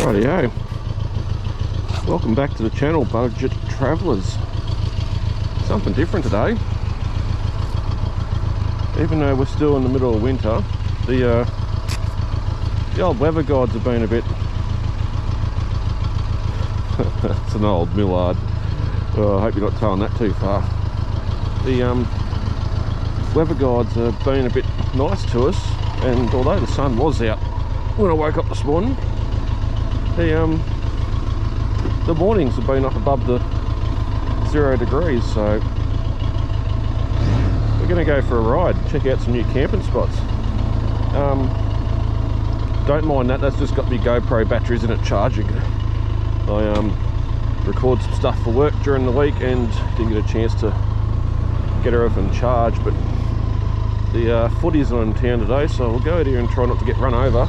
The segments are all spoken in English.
Rightio, welcome back to the channel, Budget Travellers. Something different today. Even though we're still in the middle of winter, the old weather gods have been a bit... It's an old Millard. Oh, I hope you're not towing that too far. The weather gods have been a bit nice to us, and although the sun was out when I woke up this morning, the mornings have been up above the 0 degrees, so we're going to go for a ride, check out some new camping spots. Don't mind that, that's just got my GoPro batteries in it charging. I record some stuff for work during the week and didn't get a chance to get everything charged, but the footy's not in town today, so we'll go out here and try not to get run over.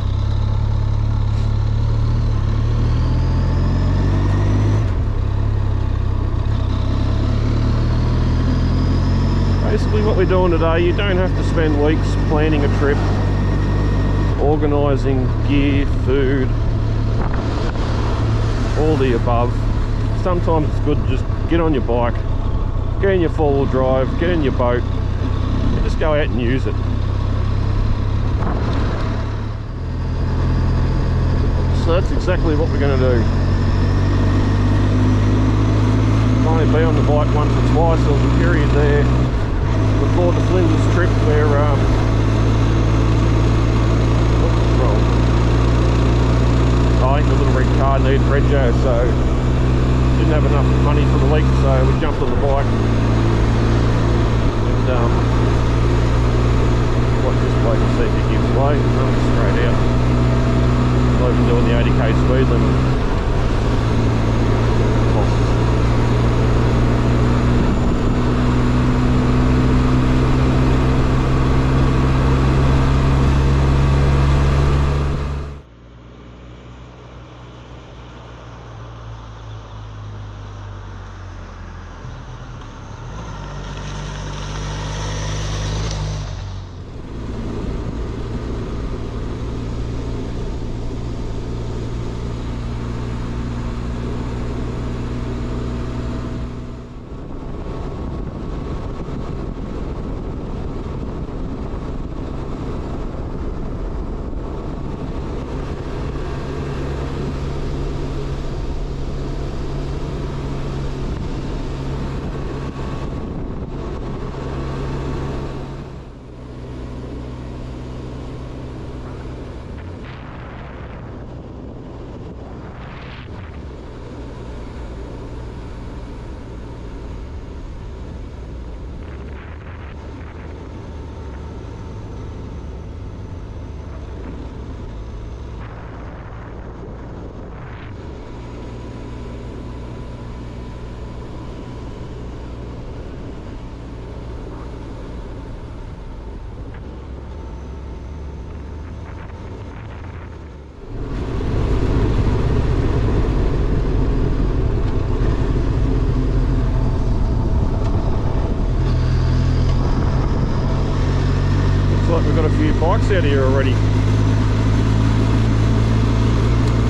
Basically what we're doing today, you don't have to spend weeks planning a trip, organising gear, food, all the above. Sometimes it's good to just get on your bike, get in your four-wheel drive, get in your boat, and just go out and use it. So that's exactly what we're going to do. I've only been on the bike once or twice. There was a period there before the Flinders trip where I think the little red car needed rego, so didn't have enough money for the week, so we jumped on the bike and watch this bloke and see if he gives way. Running straight out, not even doing the 80k speed limit. We've got a few bikes out here already.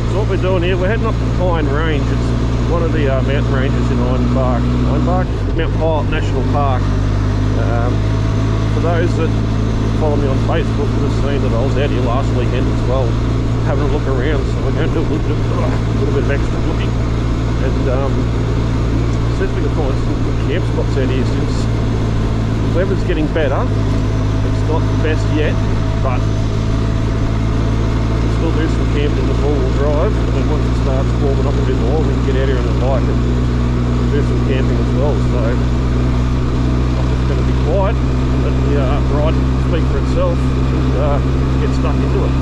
So what we're doing here, we're heading up the Pine Range. It's one of the mountain ranges in Mount Pilot National Park. For those that follow me on Facebook, would have seen that I was out here last weekend as well, having a look around. So we're going to do a little bit of extra looking, and see if we can find some good camp spots out here. Since the weather's getting better, it's not the best yet, but we'll still do some camping in the four-wheel drive, and then once it starts warming up a bit more, we can get out here on the bike and do some camping as well. So I'm just going to be quiet and let the ride speak for itself and get stuck into it.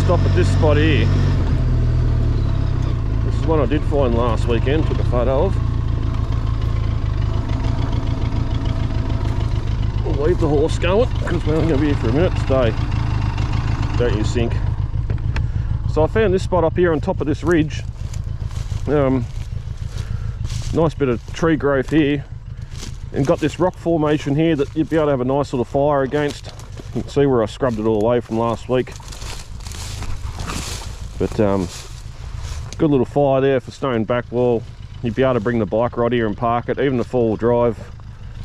stop at this spot here. This is one I did find last weekend, took a photo of. We'll leave the horse going because we're only going to be here for a minute today. Don't you sink. So I found this spot up here on top of this ridge. Nice bit of tree growth here, and got this rock formation here that you'd be able to have a nice little fire against. You can see where I scrubbed it all away from last week. But good little fire there for stone back wall. You'd be able to bring the bike right here and park it. Even the four-wheel drive,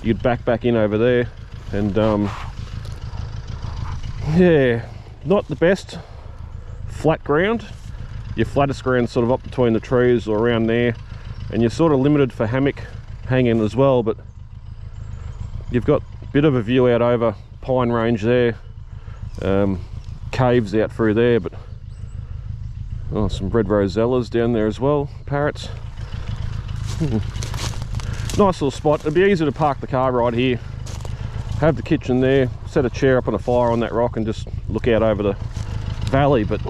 you'd back in over there. And yeah, not the best flat ground. Your flattest ground sort of up between the trees or around there, and you're sort of limited for hammock hanging as well. But you've got a bit of a view out over Pine Range there, caves out through there, but oh, some red rosellas down there as well, parrots. Nice little spot. It'd be easy to park the car right here, have the kitchen there, set a chair up on a fire on that rock and just look out over the valley. But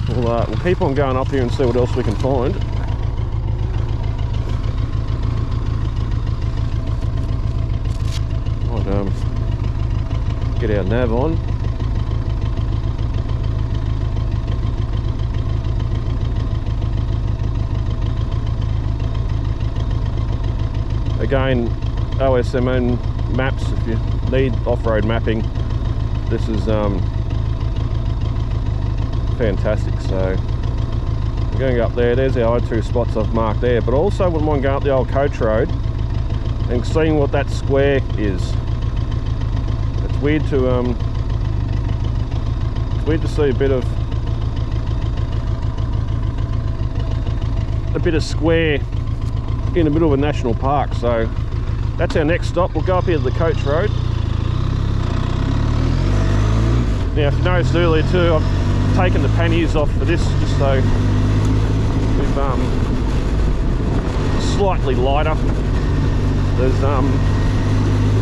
we'll keep on going up here and see what else we can find. Might get our nav on. Again, OSMN maps, if you need off-road mapping, this is fantastic. So we're going up there. There's our two spots I've marked there, but also wouldn't mind going up the old coach road and seeing what that square is. It's weird to see a bit of square in the middle of a national park. So that's our next stop. We'll go up here to the coach road. Now, if you noticed earlier too, I've taken the panniers off for this just so we've slightly lighter. There's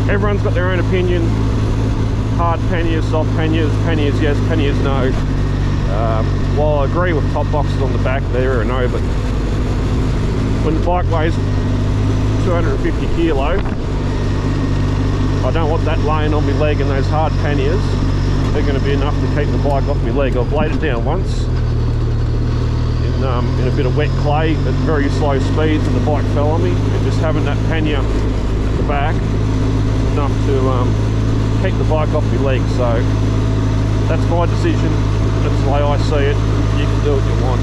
everyone's got their own opinion. Hard panniers, soft panniers, panniers yes, panniers no. While I agree with top boxes on the back, there or no, but when the bike weighs 250 kilo, I don't want that laying on my leg, and those hard panniers, they're going to be enough to keep the bike off my leg. I've laid it down once in a bit of wet clay at very slow speeds, and the bike fell on me, and just having that pannier at the back is enough to keep the bike off my leg. So that's my decision, that's the way I see it. You can do what you want.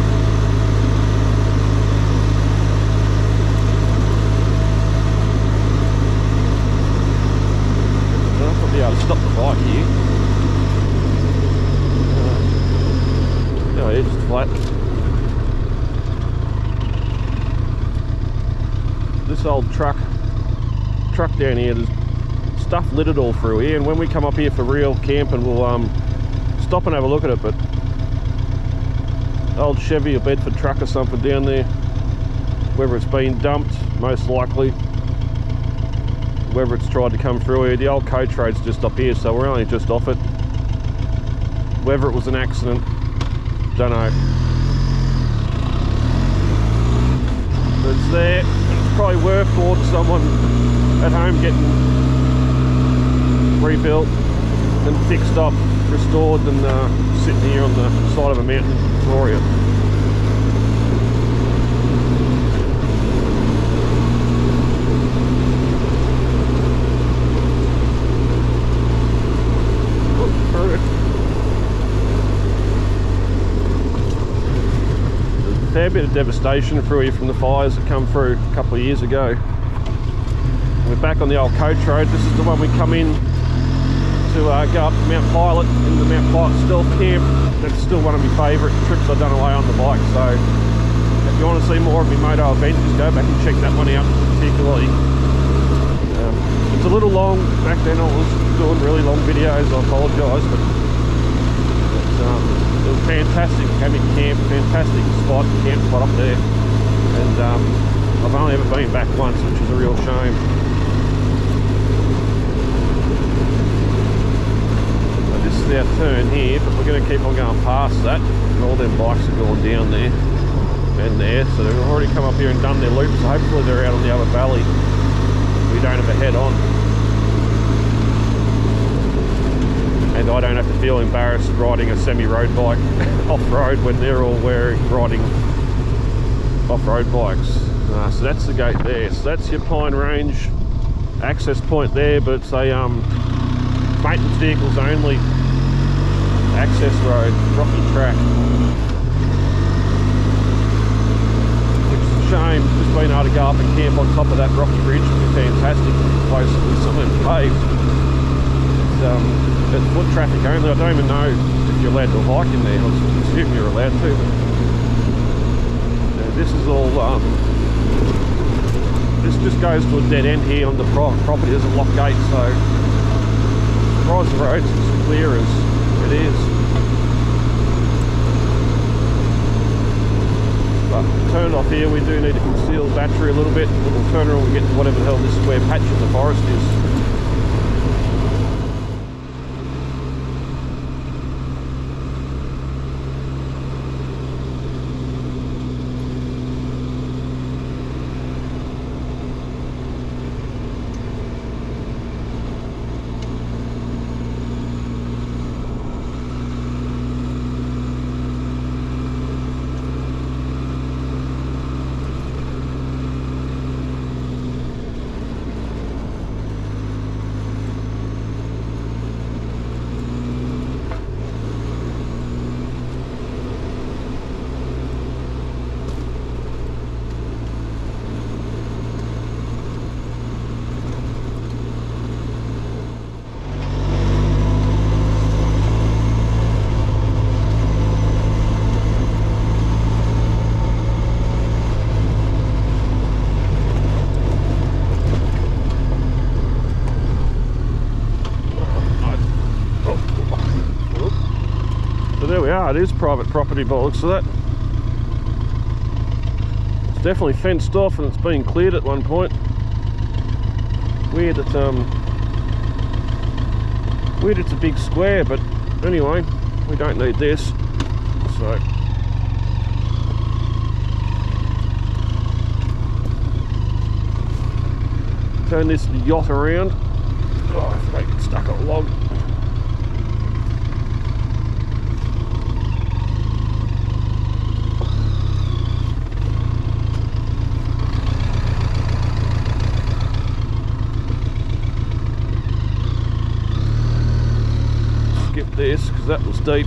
I'll be able to stop the bike here. No, it's just flat. This old truck down here, there's stuff littered all through here, and when we come up here for real camping, we'll stop and have a look at it. But old Chevy or Bedford truck or something down there, whether it's been dumped, most likely, whether it's tried to come through here. The old coach road's just up here, so we're only just off it. Whether it was an accident, don't know. But it's there, and it's probably worth more to someone at home getting rebuilt and fixed up, restored, than sitting here on the side of a mountain in Victoria. Fair bit of devastation through here from the fires that come through a couple of years ago. We're back on the old coach road. This is the one we come in to go up to Mount Pilot, in the Mount Pilot Stealth Camp. That's still one of my favourite trips I've done away on the bike. So if you want to see more of my moto adventures, go back and check that one out particularly. It's a little long. Back then I was doing really long videos, I apologise, but it was fantastic hammock camp, fantastic camp spot up there, and I've only ever been back once, which is a real shame. our turn here, but we're going to keep on going past that. And all them bikes are going down there and there, so they've already come up here and done their loop, so hopefully they're out on the other valley. We don't have a head on. And I don't have to feel embarrassed riding a semi-road bike off-road when they're all riding off-road bikes. So that's the gate there. So that's your Pine Range access point there, but it's a maintenance vehicles only access road, rocky track. Which is a shame, just being able to go up and camp on top of that rocky ridge would be fantastic. Close to some of them paved. It's foot traffic only. I don't even know if you're allowed to hike in there. I assume you're allowed to. But this is all. This just goes to a dead end here on the property. There's a lock gate, so surprised the road's as clear as it is. But turn off here, we do need to conceal the battery a little bit. We'll turn around and get to whatever the hell this square patch of the forest is. It is private property by the looks of that. It's definitely fenced off and it's been cleared at one point. Weird that weird it's a big square, but anyway, we don't need this. So turn this yacht around. Oh, if I get stuck on a log. This because that was deep.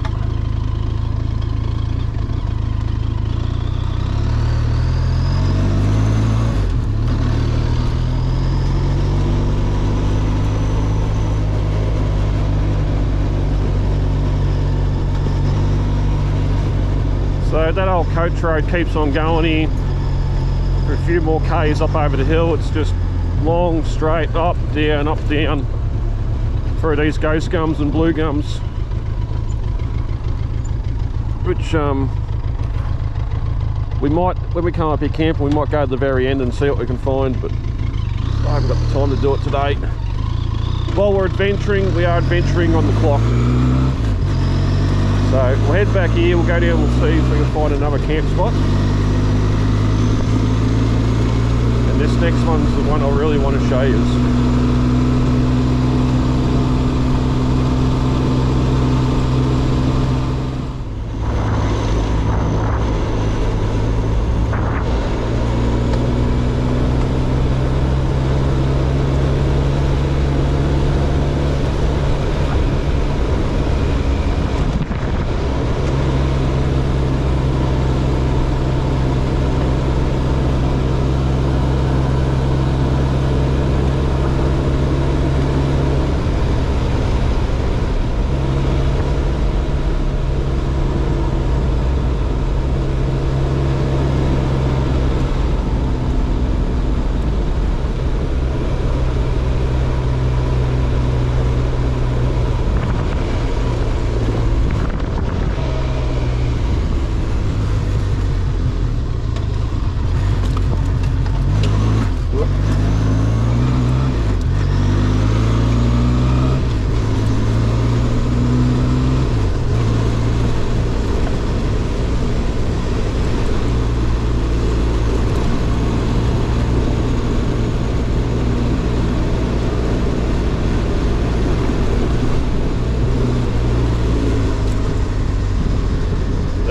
So that old coach road keeps on going here for a few more k's up over the hill. It's just long, straight, up, down through these ghost gums and blue gums. Which we might, when we come up here camping, we might go to the very end and see what we can find, but I haven't got the time to do it today. While we're adventuring, we are adventuring on the clock. So we'll head back here, we'll go down, we'll see if we can find another camp spot. And this next one's the one I really want to show you.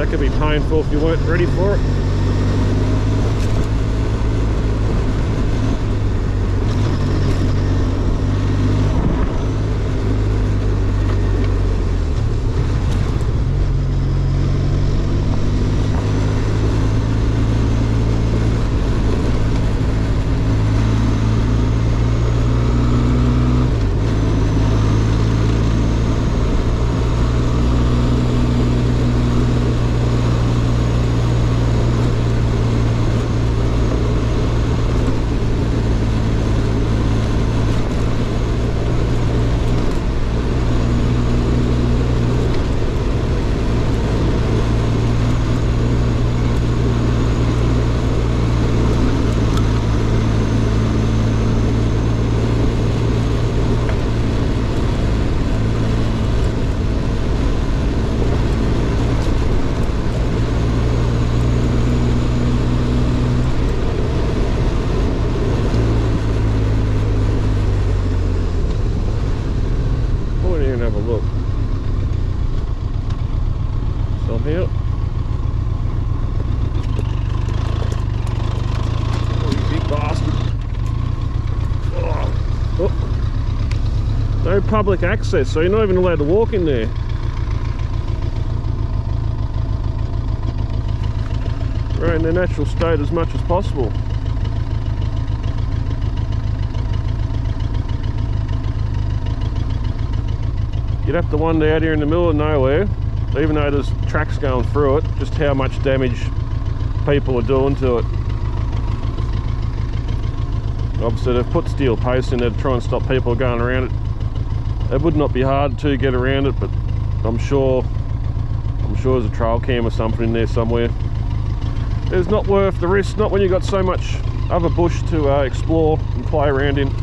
That could be painful if you weren't ready for it. No public access, so you're not even allowed to walk in there. Right in their natural state as much as possible. You'd have to wonder out here in the middle of nowhere, even though there's tracks going through it, just how much damage people are doing to it. Obviously they've put steel posts in there to try and stop people going around it. It would not be hard to get around it, but I'm sure there's a trail cam or something in there somewhere. It's not worth the risk, not when you've got so much other bush to explore and play around in.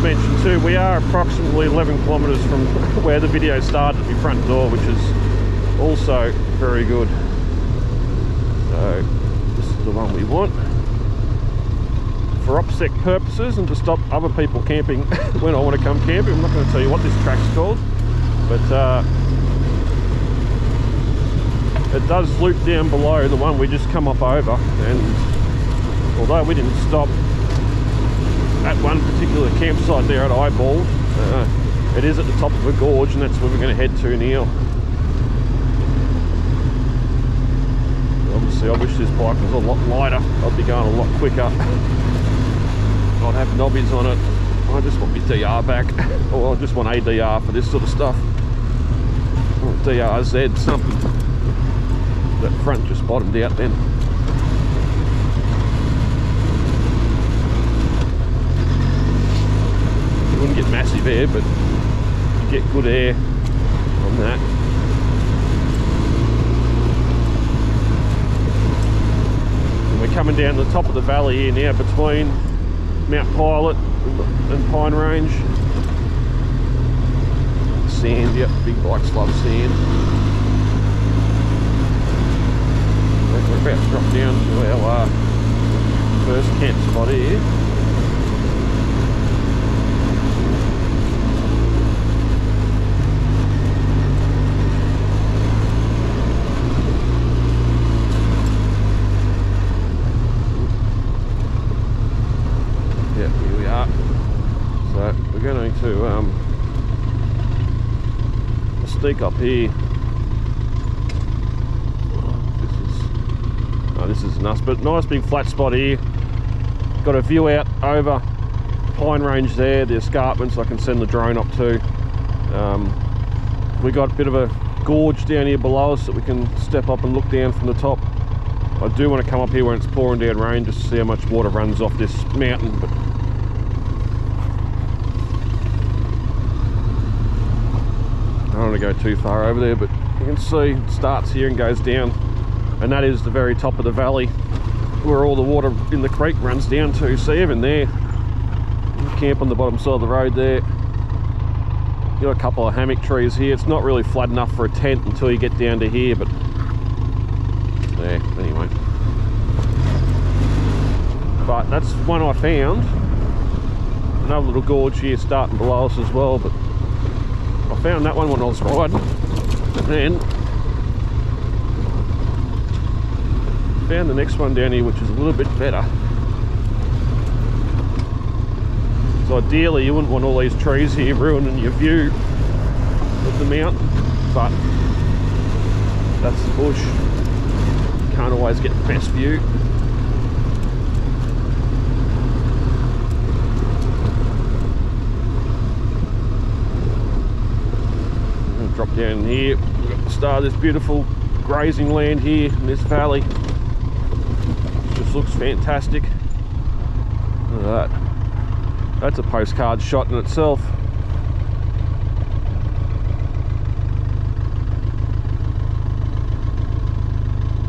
Mention too, we are approximately 11 kilometres from where the video started at my front door, which is also very good. So this is the one we want for OPSEC purposes and to stop other people camping when I want to come camping. I'm not going to tell you what this track's called, but it does loop down below the one we just come up over, and although we didn't stop at one particular campsite there at Eyeball, it is at the top of a gorge, and that's where we're going to head to now. Obviously I wish this bike was a lot lighter, I'd be going a lot quicker. I'd have knobbies on it. I just want my DR back, or I just want ADR for this sort of stuff. Or DRZ something. That front just bottomed out then. Wouldn't get massive air, but you get good air on that. And we're coming down the top of the valley here now between Mount Pilot and Pine Range. Sand, yep, big bikes love sand. We're about to drop down to our first camp spot here. Sneak up here. This is nuts, but nice big flat spot here. Got a view out over Pine Range there, the escarpments I can send the drone up to. We got a bit of a gorge down here below us that we can step up and look down from the top. I do want to come up here when it's pouring down rain just to see how much water runs off this mountain, but I don't want to go too far over there. But you can see it starts here and goes down, and that is the very top of the valley where all the water in the creek runs down to. See, even there, camp on the bottom side of the road there. Got a couple of hammock trees here. It's not really flat enough for a tent until you get down to here, but there, anyway. but that's one I found. Another little gorge here starting below us as well, but I found that one when I was riding, and then found the next one down here, which is a little bit better. So ideally you wouldn't want all these trees here ruining your view of the mountain, but that's the bush. Can't always get the best view. I'm going to drop down here. We've got the start of this beautiful grazing land here in this valley. Just looks fantastic. Look at that. That's a postcard shot in itself.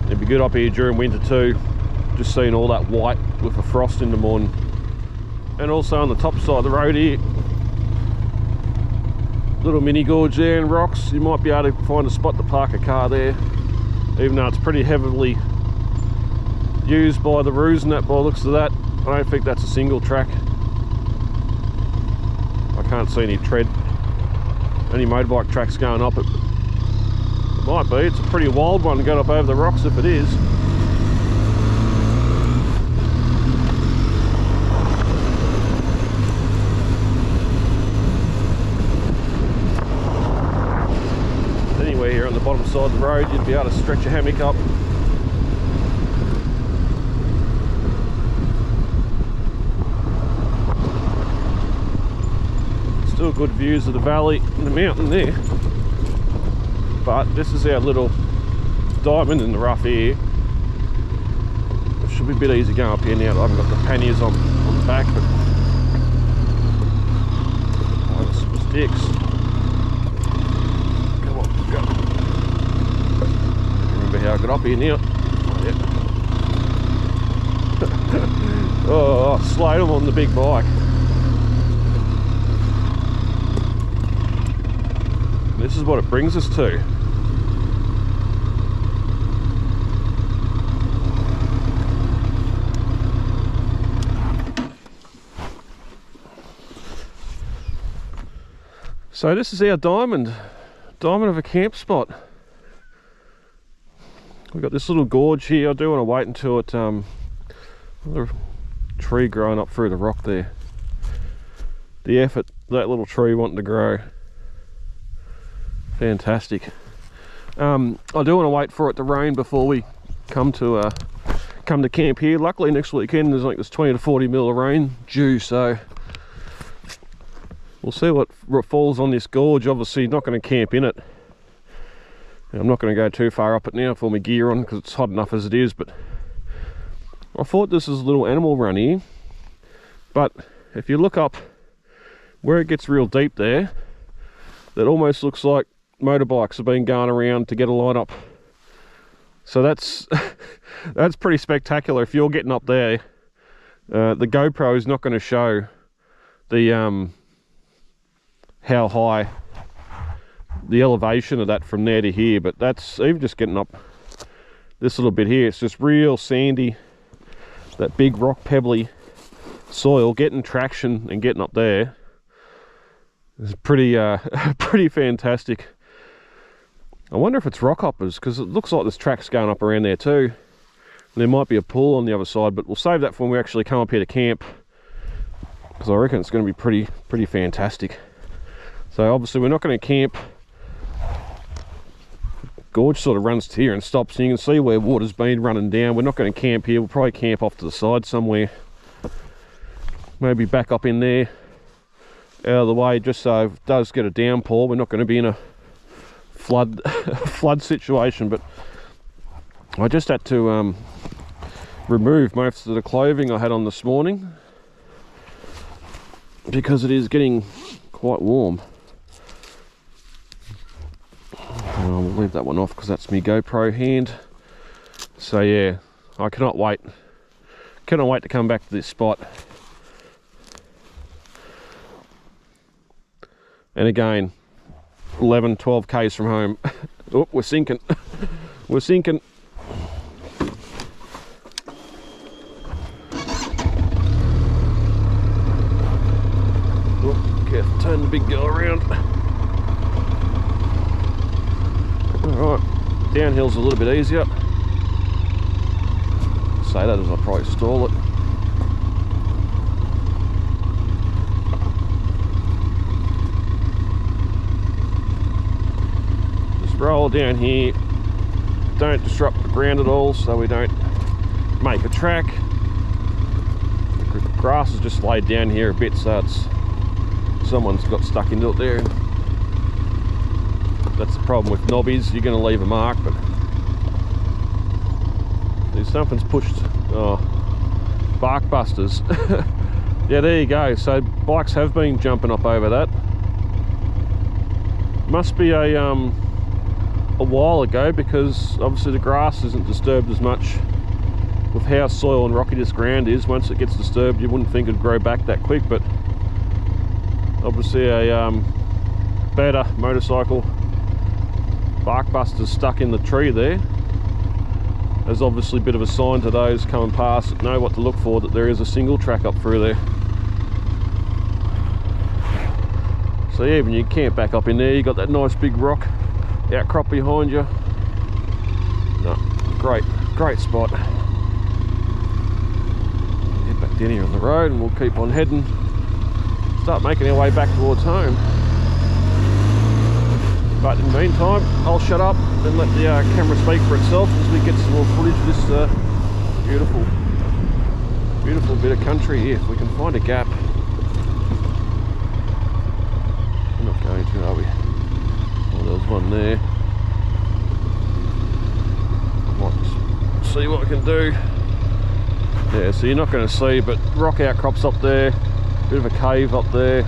It'd be good up here during winter too, just seeing all that white with the frost in the morning. And also on the top side of the road here, little mini gorge there and rocks. You might be able to find a spot to park a car there, even though it's pretty heavily used by the roos and that, by the looks of that. I don't think that's a single track. I can't see any motorbike tracks going up it. It might be. It's a pretty wild one to go up over the rocks if it is. Anywhere here on the bottom side of the road, you'd be able to stretch a hammock up. Still good views of the valley and the mountain there. But this is our little diamond in the rough here. It should be a bit easy going up here now that I haven't got the panniers on the back, but oh, some sticks. Come on, go. Remember how I got up here now. Oh, yeah. Oh, I slowed them on the big bike. This is what it brings us to. So this is our diamond of a camp spot. We've got this little gorge here. I do want to wait until it, another tree growing up through the rock there. The effort that little tree wanting to grow. Fantastic. I do want to wait for it to rain before we come to camp here. Luckily next weekend there's like this 20 to 40 mil of rain due, so we'll see what falls on this gorge. Obviously not going to camp in it. I'm not going to go too far up it now for my gear on because it's hot enough as it is, but I thought this was a little animal run here. But if you look up where it gets real deep there, that almost looks like motorbikes have been going around to get a line up. So that's that's pretty spectacular. If you're getting up there, the GoPro is not going to show the how high the elevation of that from there to here, but that's even just getting up this little bit here. It's just real sandy, that big rock pebbly soil, getting traction and getting up there. It's pretty pretty fantastic. I wonder if it's rock hoppers, because it looks like there's tracks going up around there too. And there might be a pool on the other side, but we'll save that for when we actually come up here to camp, because I reckon it's going to be pretty fantastic. So obviously we're not going to camp. Gorge sort of runs to here and stops, and you can see where water's been running down. We're not going to camp here. We'll probably camp off to the side somewhere, maybe back up in there out of the way, just so if it does get a downpour we're not going to be in a flood situation. But I just had to remove most of the clothing I had on this morning because it is getting quite warm. We'll leave that one off because that's my GoPro hand. So yeah, I cannot wait to come back to this spot. And again, 11-12 k's from home. Oh, we're sinking. We're sinking. turn the big girl around. Alright, downhill's a little bit easier. Say that as I probably stall it. Just roll down here. Don't disrupt the ground at all, so we don't make a track. The grass is just laid down here a bit, so it's someone's got stuck into it there. That's the problem with knobbies, you're going to leave a mark, but something's pushed. Oh, bark busters. Yeah, there you go. So bikes have been jumping up over that. Must be a while ago, because obviously the grass isn't disturbed as much. With how soil and rocky this ground is, once it gets disturbed, you wouldn't think it'd grow back that quick, but obviously a better motorcycle bark busters stuck in the tree there. There's obviously a bit of a sign to those coming past that know what to look for, that there is a single track up through there. So yeah, when you camp back up in there, you got that nice big rock outcrop behind you. No, great spot. Get back down here on the road and we'll keep on heading. Start making our way back towards home. But in the meantime, I'll shut up and let the camera speak for itself as we get some more footage of this beautiful bit of country here. If we can find a gap. We're not going to, are we? Oh, there was one there. I might just see what I can do. Yeah, so you're not going to see, but rock outcrops up there, bit of a cave up there,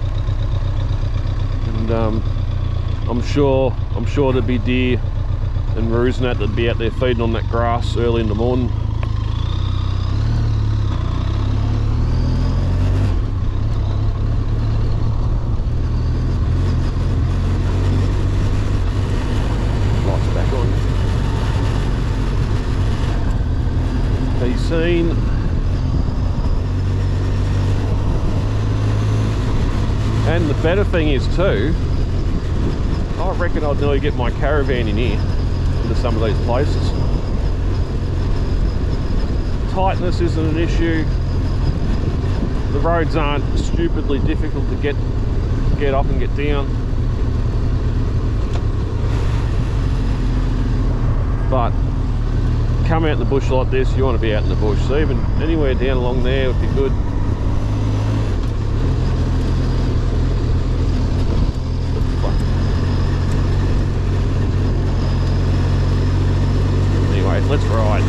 and I'm sure there'd be deer and roos and that'd be out there feeding on that grass early in the morning. Lights back on. Be seen. And the better thing is too, I reckon I'd nearly get my caravan in here into some of these places. Tightness isn't an issue. The roads aren't stupidly difficult to get up and get down. But come out in the bush like this, you want to be out in the bush. So even anywhere down along there would be good. Let's ride.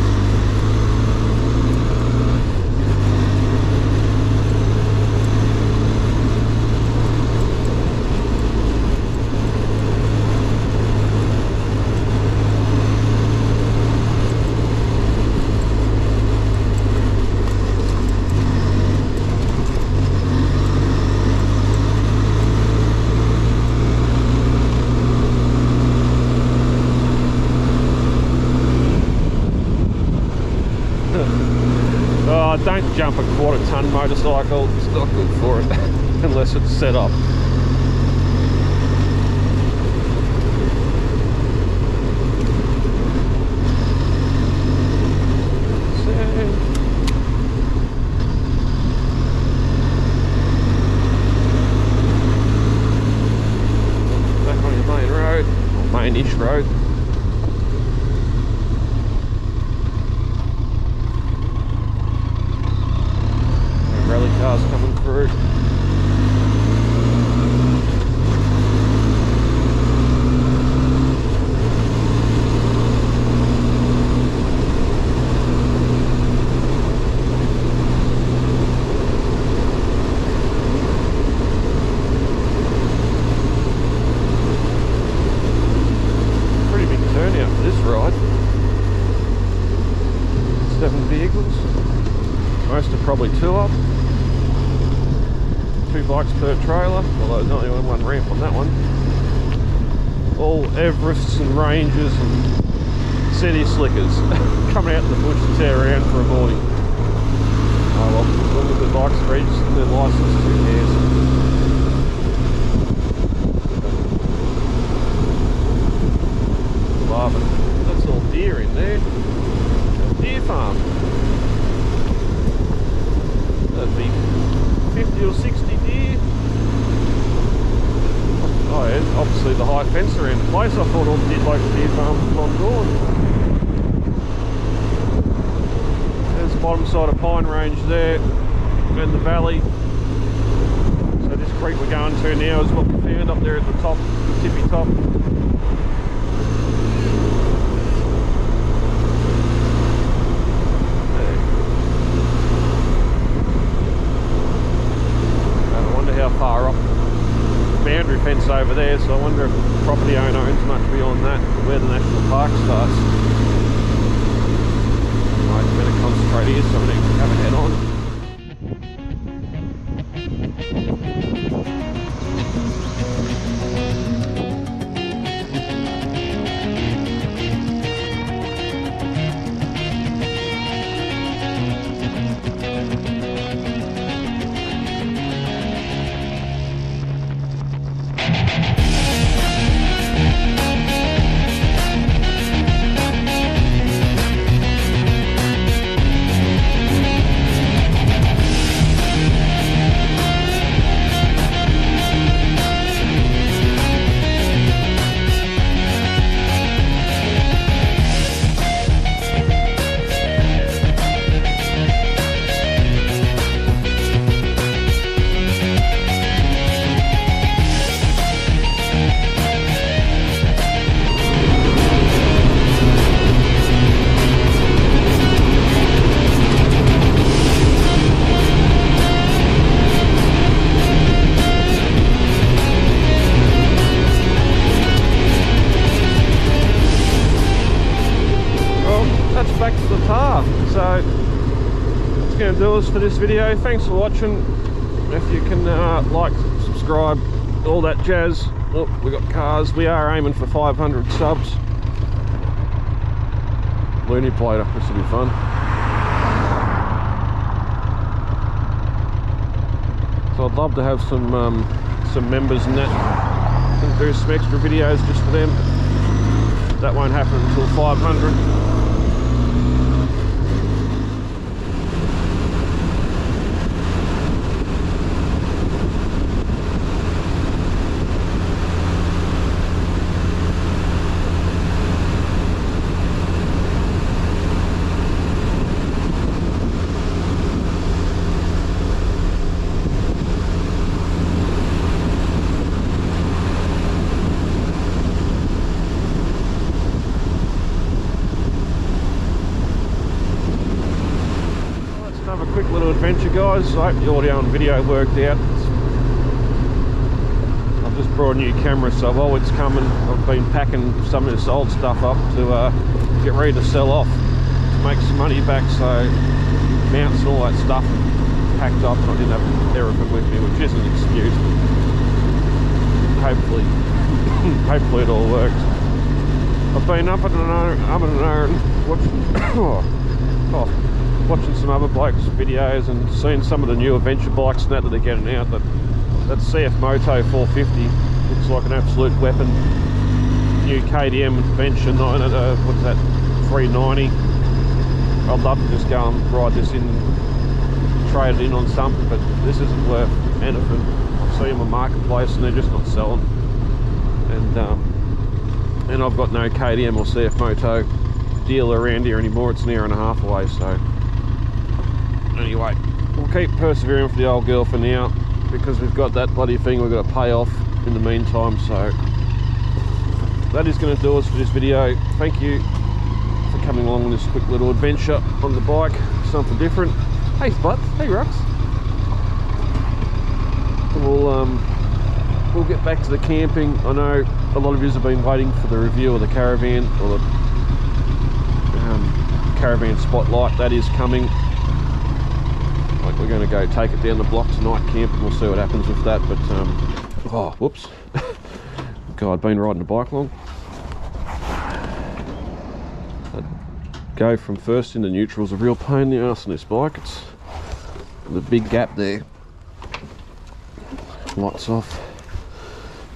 Oh, don't jump a quarter-ton motorcycle, it's not good for it unless it's set up. Back on your main road, or main-ish road. Rally cars coming through. Pretty big turnout for this ride. 7 vehicles. Most are probably 2 up. 2 bikes per trailer, although there's only one ramp on that one. All Everests and Rangers and city slickers coming out in the bush to tear around for a morning. Oh well, as long as the bikes registered their licenses, who cares? far, but that's all deer in there. Deer farm. That'd be 50 or 60 deer. Oh yeah, obviously the high fence around the place. I thought all the local deer farms were long gone. There's the bottom side of Pine Range there, and the valley. So this creek we're going to now is what we found up there at the top, the tippy top. How far off the boundary fence over there, so I wonder if the property owner owns much beyond that, where the national park starts. Right, I'm going to concentrate here so I don't have a head on. Back to the tar. So that's going to do us for this video. Thanks for watching. If you can like, subscribe, all that jazz. Oh, we got cars. We are aiming for 500 subs. Looney Plater, this will be fun. So I'd love to have some members and that, and do some extra videos just for them. That won't happen until 500. Quick little adventure, guys. I hope the audio and video worked out. I've just brought a new camera, so while it's coming, I've been packing some of this old stuff up to get ready to sell off, to make some money back. So mounts and all that stuff packed up, and I didn't have everything with me, which isn't an excuse, but hopefully it all works. I've been up and iron watching watching some other blokes' videos and seeing some of the new adventure bikes and that they're getting out. That CF Moto 450 looks like an absolute weapon. New KTM adventure 390. I'd love to just go and ride this in, trade it in on something, but this isn't worth anything. I see them on Marketplace and they're just not selling. And I've got no KTM or CF Moto deal around here anymore. It's an hour and a half away, so anyway, we'll keep persevering for the old girl for now, because we've got that bloody thing we've got to pay off in the meantime. So that is going to do us for this video. Thank you for coming along on this quick little adventure on the bike, something different. Hey Spot, hey Rux. We'll get back to the camping. I know a lot of you have been waiting for the review of the caravan, or the caravan spotlight. That is coming. Like, we're going to go take it down the block tonight, camp, and we'll see what happens with that. But oh, whoops. God, I've been riding a bike long. That go from first into neutral is a real pain in the arse on this bike. It's the big gap there. Lights off.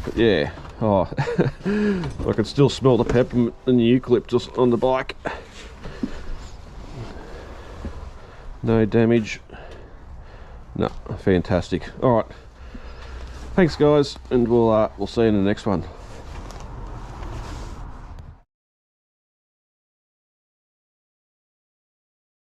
But yeah, Oh, I can still smell the peppermint and the eucalyptus on the bike. No damage. No, fantastic. All right. Thanks, guys, and we'll see you in the next one.